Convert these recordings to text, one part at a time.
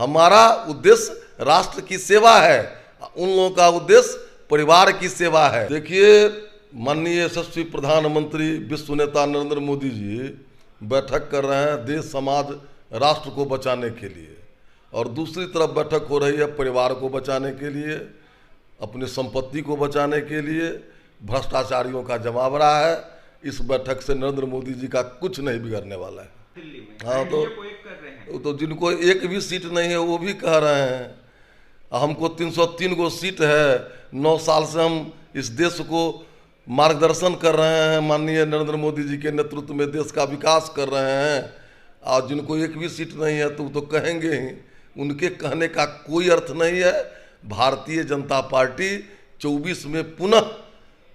हमारा उद्देश्य राष्ट्र की सेवा है, उन लोगों का उद्देश्य परिवार की सेवा है। देखिए, माननीय यशस्वी प्रधानमंत्री विश्व नेता नरेंद्र मोदी जी बैठक कर रहे हैं देश समाज राष्ट्र को बचाने के लिए, और दूसरी तरफ बैठक हो रही है परिवार को बचाने के लिए, अपनी संपत्ति को बचाने के लिए। भ्रष्टाचारियों का जमाव रहा है। इस बैठक से नरेंद्र मोदी जी का कुछ नहीं बिगड़ने वाला है। हाँ, तो जिनको एक भी सीट नहीं है वो भी कह रहे हैं हमको 303 गो सीट है, 9 साल से हम इस देश को मार्गदर्शन कर रहे हैं, माननीय नरेंद्र मोदी जी के नेतृत्व में देश का विकास कर रहे हैं। और जिनको एक भी सीट नहीं है तो कहेंगे ही, उनके कहने का कोई अर्थ नहीं है। भारतीय जनता पार्टी 24 में पुनः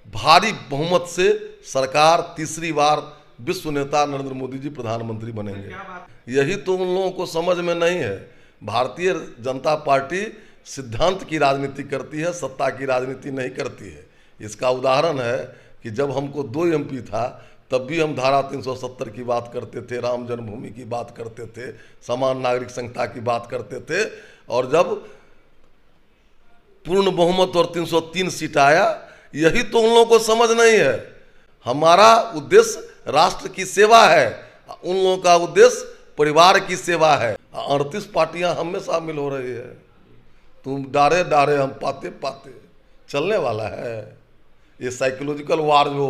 भारी बहुमत से सरकार, तीसरी बार विश्व नेता नरेंद्र मोदी जी प्रधानमंत्री बनेंगे। यही तो उन लोगों को समझ में नहीं है। भारतीय जनता पार्टी सिद्धांत की राजनीति करती है, सत्ता की राजनीति नहीं करती है। इसका उदाहरण है कि जब हमको 2 MP था तब भी हम धारा 370 की बात करते थे, राम जन्मभूमि की बात करते थे, समान नागरिक संहिता की बात करते थे। और जब पूर्ण बहुमत और 303 सीट आया, यही तो उन लोगों को समझ नहीं है। हमारा उद्देश्य राष्ट्र की सेवा है, उन लोगों का उद्देश्य परिवार की सेवा है। 38 पार्टियां हम में शामिल हो रही है। तुम डारे डारे हम पाते पाते, चलने वाला है ये साइकोलॉजिकल वार जो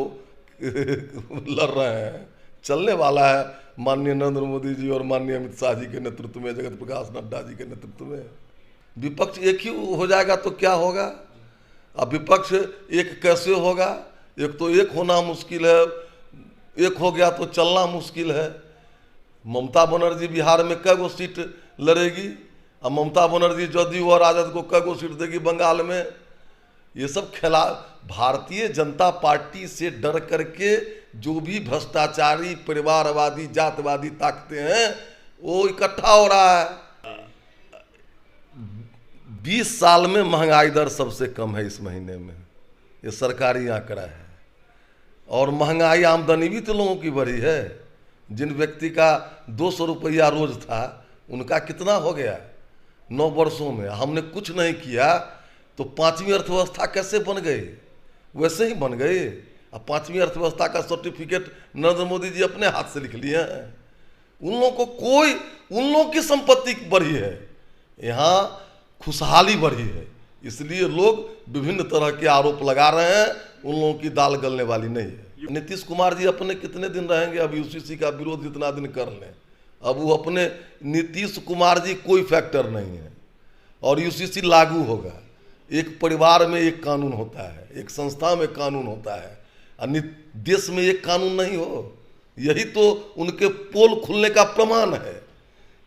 लड़ रहे हैं, चलने वाला है माननीय नरेंद्र मोदी जी और माननीय अमित शाह जी के नेतृत्व में, जगत प्रकाश नड्डा जी के नेतृत्व में। विपक्ष एक ही हो जाएगा तो क्या होगा? अब विपक्ष एक कैसे होगा? एक तो एक होना मुश्किल है, एक हो गया तो चलना मुश्किल है। ममता बनर्जी बिहार में कै गो सीट लड़ेगी? अब ममता बनर्जी जदयू और राजद को कै गो सीट देगी बंगाल में? ये सब खेला। भारतीय जनता पार्टी से डर करके जो भी भ्रष्टाचारी, परिवारवादी, जातवादी ताकतें हैं वो इकट्ठा हो रहा है। 20 साल में महंगाई दर सबसे कम है इस महीने में, ये सरकारी आंकड़ा है। और महंगाई, आमदनी भी तो लोगों की बढ़ी है। जिन व्यक्ति का 200 रुपया रोज था उनका कितना हो गया 9 वर्षों में? हमने कुछ नहीं किया तो 5वीं अर्थव्यवस्था कैसे बन गई? वैसे ही बन गई। अब 5वीं अर्थव्यवस्था का सर्टिफिकेट नरेंद्र मोदी जी अपने हाथ से लिख लिए हैं। उन लोगों की संपत्ति बढ़ी है, यहाँ खुशहाली बढ़ी है, इसलिए लोग विभिन्न तरह के आरोप लगा रहे हैं। उन लोगों की दाल गलने वाली नहीं है। नीतीश कुमार जी अपने कितने दिन रहेंगे? अब यूसीसी का विरोध जितना दिन कर लें, अब वो अपने, नीतीश कुमार जी कोई फैक्टर नहीं है और यूसीसी लागू होगा। एक परिवार में एक कानून होता है, एक संस्था में कानून होता है, और देश में एक कानून नहीं हो। यही तो उनके पोल खुलने का प्रमाण है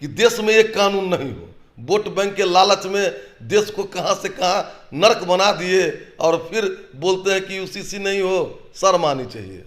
कि देश में एक कानून नहीं हो। वोट बैंक के लालच में देश को कहां से कहां नर्क बना दिए और फिर बोलते हैं कि यूसीसी नहीं हो। शर्म आनी चाहिए।